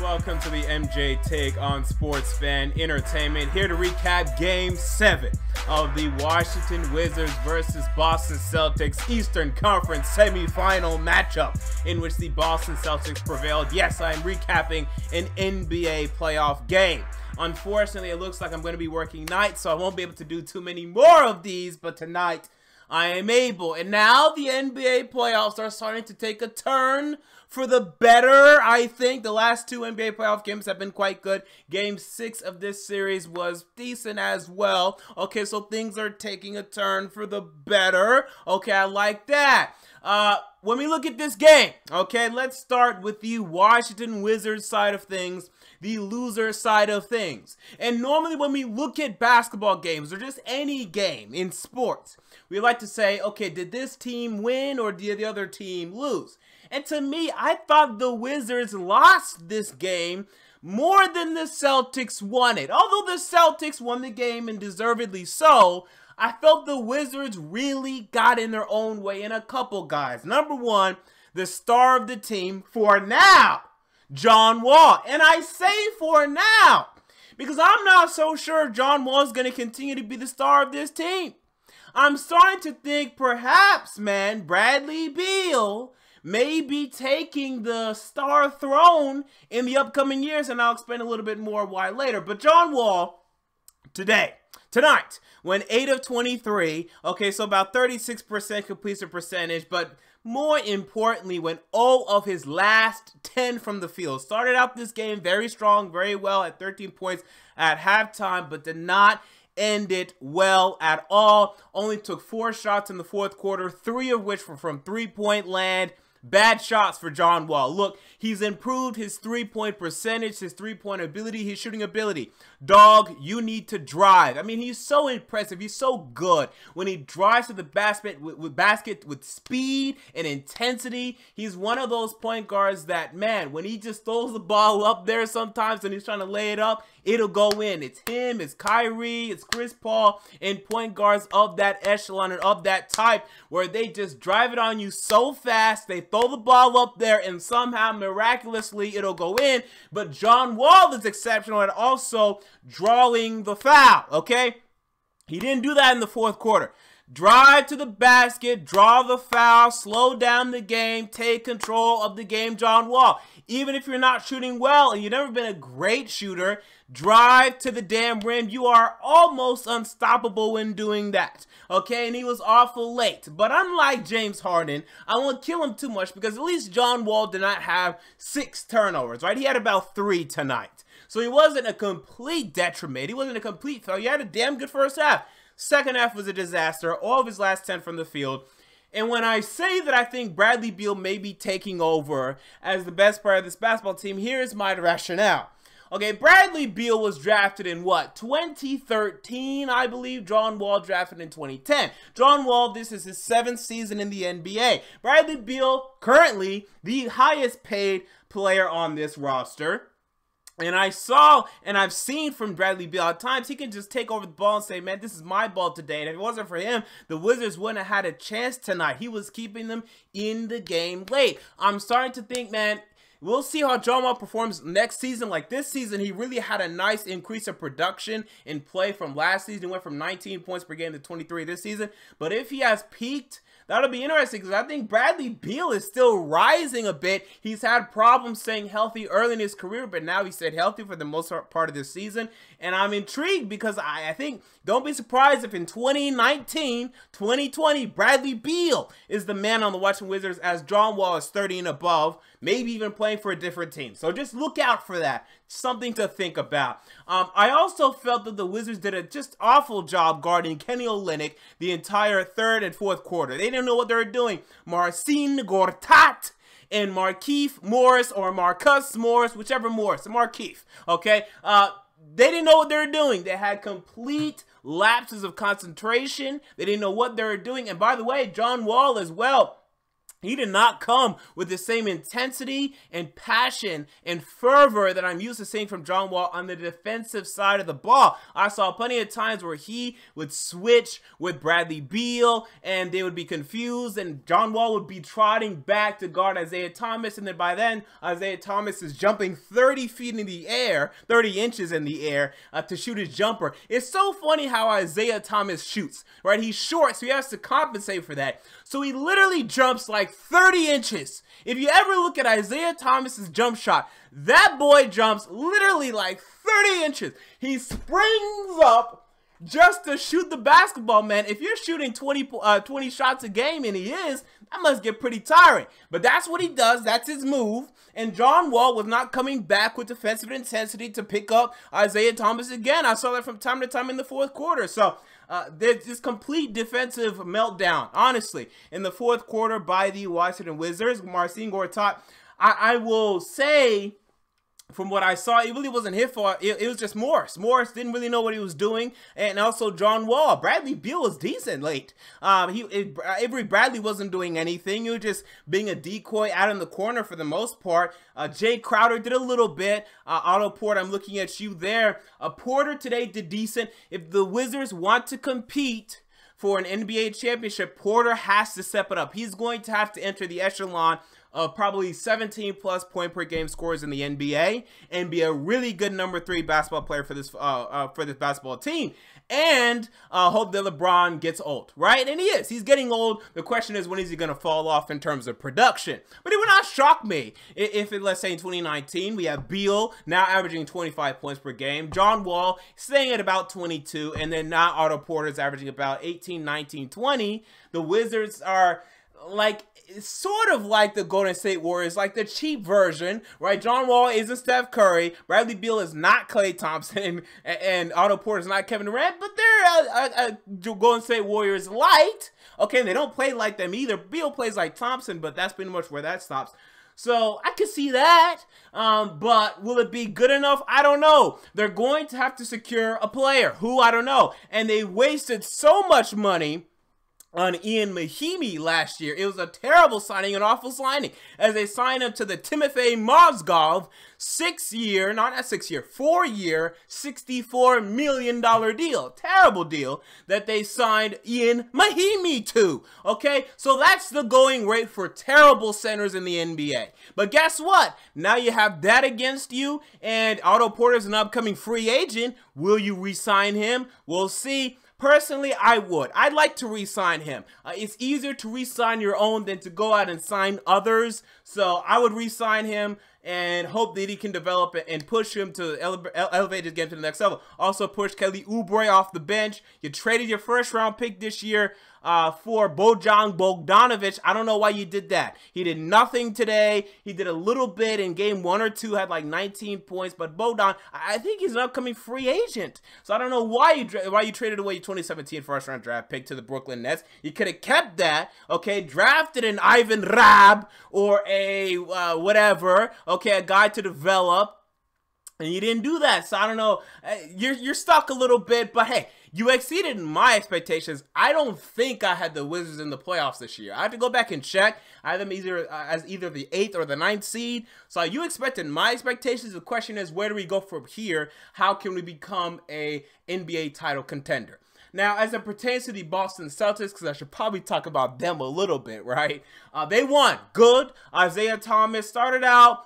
welcome to the MJ Take on Sports Fan Entertainment. Here to recap Game 7 of the Washington Wizards versus Boston Celtics Eastern Conference semifinal matchup in which the Boston Celtics prevailed. Yes, I am recapping an NBA playoff game. Unfortunately, it looks like I'm going to be working nights, so I won't be able to do too many more of these, but tonight I am able. And now the NBA playoffs are starting to take a turn for the better, I think. The last two NBA playoff games have been quite good. Game 6 of this series was decent as well. Okay, so things are taking a turn for the better. Okay, I like that. When we look at this game, okay, let's start with the Washington Wizards side of things, the loser side of things. And normally when we look at basketball games or just any game in sports, we like to say, okay, did this team win or did the other team lose? And to me, I thought the Wizards lost this game more than the Celtics won it. Although the Celtics won the game, and deservedly so, I felt the Wizards really got in their own way in a couple guys. Number one, the star of the team for now, John Wall. And I say for now, because I'm not so sure John Wall is going to continue to be the star of this team. I'm starting to think perhaps, man, Bradley Beal may be taking the star throne in the upcoming years, and I'll explain a little bit more why later. But John Wall, tonight, went 8 of 23, okay, so about 36% completion percentage, but more importantly, went 0 of his last 10 from the field. Started out this game very strong, very well at 13 points at halftime, but did not end it well at all. Only took 4 shots in the fourth quarter, 3 of which were from three-point land. Bad shots for John Wall. Look, he's improved his three-point percentage, his three-point ability, his shooting ability. Dog, you need to drive. I mean, he's so impressive. He's so good. When he drives to the basket with speed and intensity, he's one of those point guards that, man, when he just throws the ball up there sometimes and he's trying to lay it up, it'll go in. It's him, it's Kyrie, it's Chris Paul, and point guards of that echelon and of that type where they just drive it on you so fast, they throw the ball up there, and somehow, miraculously, it'll go in. But John Wall is exceptional at also drawing the foul, okay? He didn't do that in the fourth quarter. Drive to the basket, draw the foul, slow down the game, take control of the game, John Wall. Even if you're not shooting well and you've never been a great shooter, drive to the damn rim. You are almost unstoppable when doing that, okay? And he was awful late. But unlike James Harden, I won't kill him too much because at least John Wall did not have 6 turnovers, right? He had about 3 tonight. So he wasn't a complete detriment. He wasn't a complete failure. He had a damn good first half. Second half was a disaster. All of his last 10 from the field. And when I say that I think Bradley Beal may be taking over as the best player of this basketball team, here's my rationale. Okay, Bradley Beal was drafted in what? 2013, I believe. John Wall drafted in 2010. John Wall, this is his 7th season in the NBA. Bradley Beal, currently the highest paid player on this roster. And I saw and I've seen from Bradley Beal at times he can just take over the ball and say, man, this is my ball today. And if it wasn't for him, the Wizards wouldn't have had a chance tonight. He was keeping them in the game late. I'm starting to think, man, we'll see how John Wall performs next season. Like this season, he really had a nice increase of production in play from last season. He went from 19 points per game to 23 this season. But if he has peaked, that'll be interesting because I think Bradley Beal is still rising a bit. He's had problems staying healthy early in his career, but now he stayed healthy for the most part of this season. And I'm intrigued because I think, don't be surprised if in 2019, 2020, Bradley Beal is the man on the Washington Wizards as John Wall is 30 and above, maybe even playing for a different team. So just look out for that. Something to think about. I also felt that the Wizards did a just awful job guarding Kenny Olynyk the entire third and fourth quarter. They didn't know what they were doing. Marcin Gortat and Markieff Morris, or Marcus Morris, whichever Morris, Markieff, okay? They didn't know what they were doing. They had complete lapses of concentration. They didn't know what they were doing. And by the way, John Wall as well He did not come with the same intensity and passion and fervor that I'm used to seeing from John Wall on the defensive side of the ball. I saw plenty of times where he would switch with Bradley Beal and they would be confused, and John Wall would be trotting back to guard Isaiah Thomas, and then by then Isaiah Thomas is jumping 30 feet in the air, 30 inches in the air to shoot his jumper. It's so funny how Isaiah Thomas shoots, right? He's short, so he has to compensate for that. So he literally jumps like 30 inches. If you ever look at Isaiah Thomas's jump shot, that boy jumps literally like 30 inches. He springs up just to shoot the basketball, man. If you're shooting 20 shots a game, and he is, that must get pretty tiring. But that's what he does. That's his move. And John Wall was not coming back with defensive intensity to pick up Isaiah Thomas again. I saw that from time to time in the fourth quarter. So there's this complete defensive meltdown, honestly, in the fourth quarter by the Washington Wizards. Marcin Gortat, I will say, from what I saw, it really wasn't his fault. It was just Morris. Morris didn't really know what he was doing, and also John Wall. Bradley Beal was decent late. Avery Bradley wasn't doing anything. He was just being a decoy out in the corner for the most part. Jay Crowder did a little bit. Otto Porter, I'm looking at you there. Porter today did decent. If the Wizards want to compete for an NBA championship, Porter has to step it up. He's going to have to enter the echelon of probably 17 plus point per game scores in the NBA and be a really good number 3 basketball player for this basketball team. And hope that LeBron gets old, right? And he is. He's getting old. The question is, when is he going to fall off in terms of production? But it would not shock me if, let's say, in 2019, we have Beal now averaging 25 points per game, John Wall staying at about 22, and then now Otto Porter's averaging about 18, 19, 20. The Wizards are like, sort of like the Golden State Warriors, like the cheap version, right? John Wall isn't Steph Curry, Bradley Beal is not Klay Thompson, and Otto Porter is not Kevin Durant, but they're Golden State Warriors light. Okay, they don't play like them either. Beal plays like Thompson, but that's pretty much where that stops. So I could see that, but will it be good enough? I don't know. They're going to have to secure a player who, I don't know, and they wasted so much money on Ian Mahinmi last year. It was a terrible signing, an awful signing, as they signed him to the Timofey Mozgov 4-year, $64 million deal. Terrible deal that they signed Ian Mahinmi to. Okay, so that's the going rate for terrible centers in the NBA. But guess what? Now you have that against you, and Otto Porter's an upcoming free agent. Will you re-sign him? We'll see. Personally, I would. I'd like to re-sign him. It's easier to re-sign your own than to go out and sign others. So I would re-sign him and hope that he can develop it and push him to elevate his game to the next level. Also push Kelly Oubre off the bench. You traded your first-round pick this year for Bojan Bogdanovic. I don't know why you did that. He did nothing today. He did a little bit in game 1 or 2, had like 19 points. But Bogdan, I think he's an upcoming free agent. So I don't know why you traded away your 2017 first-round draft pick to the Brooklyn Nets. You could have kept that, okay? Drafted an Ivan Rabb or a whatever, okay, a guy to develop. And you didn't do that, so I don't know. You're stuck a little bit, but hey, you exceeded my expectations. I don't think I had the Wizards in the playoffs this year. I have to go back and check. I had them as either the 8th or the 9th seed. So you expected my expectations. The question is, where do we go from here? How can we become a NBA title contender? Now, as it pertains to the Boston Celtics, because I should probably talk about them a little bit, right? They won. Good. Isaiah Thomas started out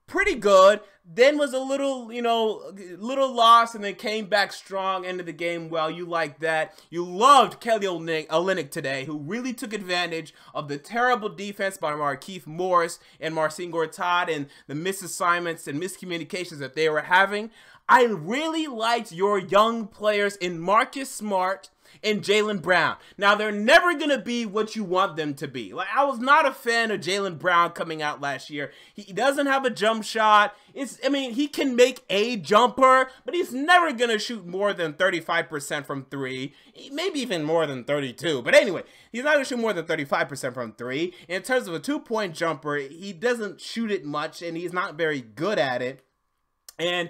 pretty good, then was a little, little lost, and then came back strong, ended the game well. You like that. You loved Kelly Olynyk today, who really took advantage of the terrible defense by Markieff Morris and Marcin Gortat and the misassignments and miscommunications that they were having. I really liked your young players in Marcus Smart and Jaylen Brown. Now, they're never going to be what you want them to be. Like, I was not a fan of Jaylen Brown coming out last year. He doesn't have a jump shot. He can make a jumper, but he's never going to shoot more than 35% from 3. Maybe even more than 32. But anyway, he's not going to shoot more than 35% from 3. In terms of a 2-point jumper, he doesn't shoot it much, and he's not very good at it. And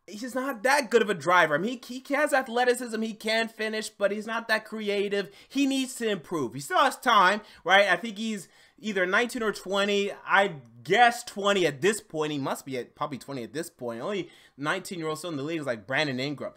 he's just not that good of a driver. I mean, he has athleticism, he can finish, but he's not that creative. He needs to improve. He still has time, right? I think he's either 19 or 20. I guess 20 at this point. He must be at probably 20 at this point. Only 19-year-old still in the league is like Brandon Ingram.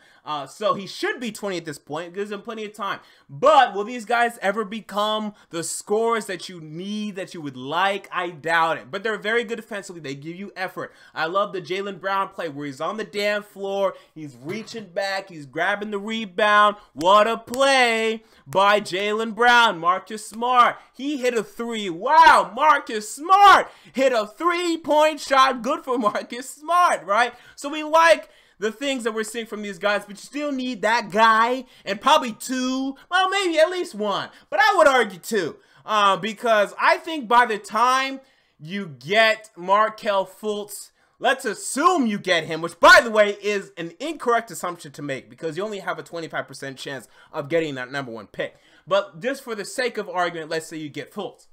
So he should be 20 at this point. It gives him plenty of time. But will these guys ever become the scorers that you need, that you would like? I doubt it. But they're very good defensively. They give you effort. I love the Jaylen Brown play where he's on the damn floor. He's reaching back. He's grabbing the rebound. What a play by Jaylen Brown. Marcus Smart. He hit a three. Wow, Marcus Smart hit a three-point shot. Good for Marcus Smart, right? So we like the things that we're seeing from these guys, but you still need that guy and probably two, well, maybe at least one, but I would argue two, because I think by the time you get Markelle Fultz, let's assume you get him, which by the way is an incorrect assumption to make because you only have a 25% chance of getting that #1 pick. But just for the sake of argument, let's say you get Fultz.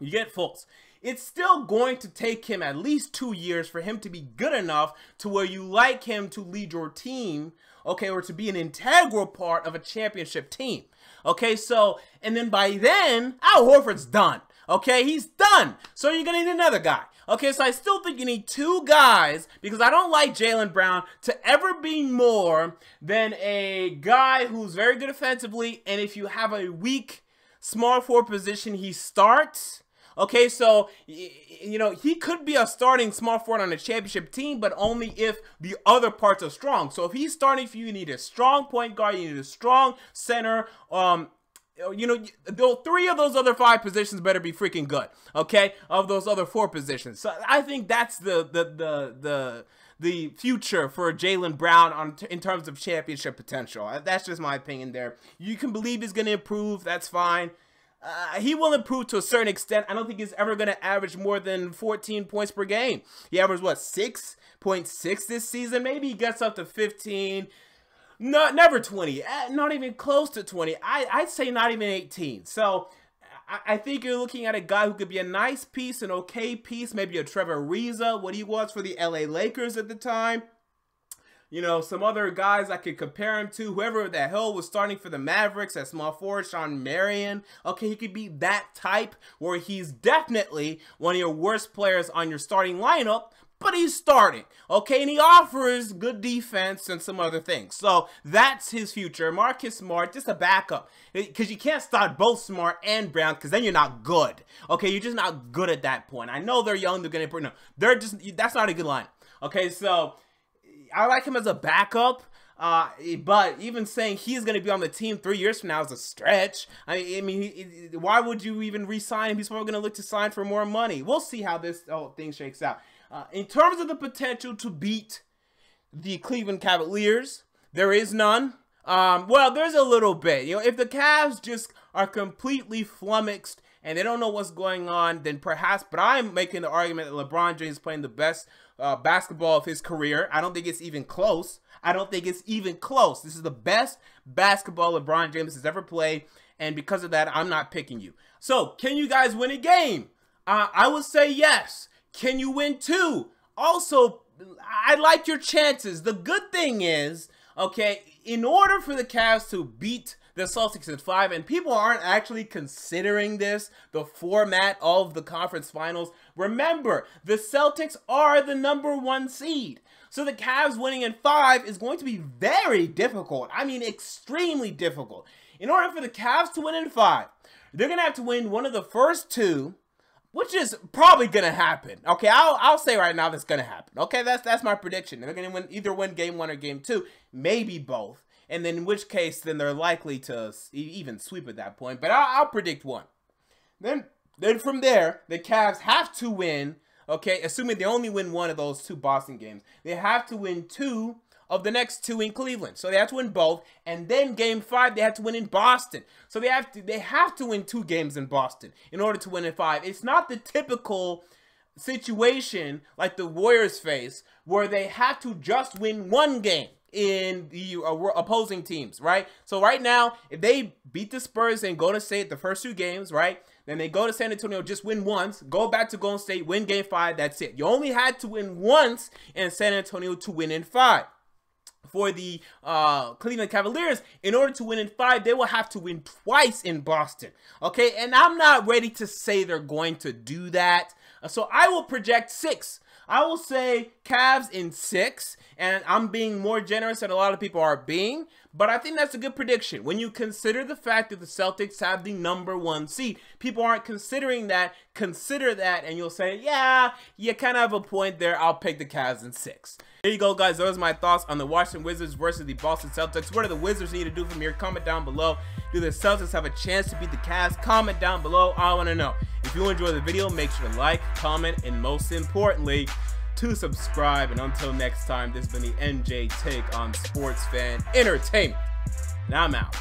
You get Fultz. It's still going to take him at least 2 years for him to be good enough to where you like him to lead your team, okay, or to be an integral part of a championship team. Okay, so, and then by then, Al Horford's done. Okay, he's done. So you're going to need another guy. Okay, so I still think you need two guys because I don't like Jaylen Brown to ever be more than a guy who's very good offensively, and if you have a weak small forward position, he starts. Okay, so, you know, he could be a starting small forward on a championship team, but only if the other parts are strong. So if he's starting for you, you need a strong point guard, you need a strong center. You know, 3 of those other 5 positions better be freaking good. Okay, of those other 4 positions. So I think that's the future for Jaylen Brown in terms of championship potential. That's just my opinion there. You can believe he's going to improve. That's fine. He will improve to a certain extent. I don't think he's ever going to average more than 14 points per game. He averaged, what, 6.6 this season? Maybe he gets up to 15. No, never 20. Not even close to 20. I'd say not even 18. So I think you're looking at a guy who could be a nice piece, an okay piece, maybe a Trevor Ariza, what he was for the LA Lakers at the time. You know, some other guys I could compare him to, whoever the hell was starting for the Mavericks at small forward, Sean Marion. Okay, he could be that type where he's definitely one of your worst players on your starting lineup, but he's starting, okay, and he offers good defense and some other things. So that's his future. Marcus Smart, just a backup, because you can't start both Smart and Brown, because then you're not good. Okay, you're just not good at that point. I know they're young, they're gonna improve. No, they're just, that's not a good line. Okay, so I like him as a backup, but even saying he's going to be on the team 3 years from now is a stretch. I mean, why would you even re-sign him? He's probably going to look to sign for more money. We'll see how this whole thing shakes out. In terms of the potential to beat the Cleveland Cavaliers, there is none. Well, there's a little bit. You know, if the Cavs just are completely flummoxed and they don't know what's going on, then perhaps, but I'm making the argument that LeBron James is playing the best basketball of his career. I don't think it's even close. I don't think it's even close. This is the best basketball LeBron James has ever played, and because of that, I'm not picking you. So, can you guys win a game? I would say yes. Can you win 2? Also, I like your chances. The good thing is, okay, in order for the Cavs to beat the Celtics in 5, and people aren't actually considering this, the format of the conference finals. Remember, the Celtics are the #1 seed. So the Cavs winning in 5 is going to be very difficult. I mean, extremely difficult. In order for the Cavs to win in 5, they're going to have to win one of the first 2, which is probably going to happen. Okay, I'll say right now that's going to happen. Okay, that's my prediction. They're going to either win game 1 or game 2, maybe both. And then in which case, then they're likely to even sweep at that point. But I'll predict 1. Then from there, the Cavs have to win, okay, assuming they only win 1 of those 2 Boston games. They have to win 2 of the next 2 in Cleveland. So they have to win both. And then game 5, they have to win in Boston. So they have to win 2 games in Boston in order to win in 5. It's not the typical situation like the Warriors face where they have to just win 1 game in the opposing teams, right? So right now, if they beat the Spurs and Golden State the first 2 games, right? Then they go to San Antonio, just win once, go back to Golden State, win game 5, that's it. You only had to win once in San Antonio to win in 5. for the Cleveland Cavaliers, in order to win in 5, they will have to win twice in Boston. Okay, and I'm not ready to say they're going to do that. So I will project 6. I will say Cavs in 6, and I'm being more generous than a lot of people are being, but I think that's a good prediction. When you consider the fact that the Celtics have the #1 seed, people aren't considering that. Consider that, and you'll say, yeah, you kind of have a point there. I'll pick the Cavs in 6. There you go, guys. Those are my thoughts on the Washington Wizards versus the Boston Celtics. What do the Wizards need to do from here? Comment down below. Do the Celtics have a chance to beat the Cavs? Comment down below. I want to know. If you enjoyed the video, make sure to like, comment, and most importantly, to subscribe. And until next time, this has been the NJ Take on Sports Fan Entertainment. And I'm out.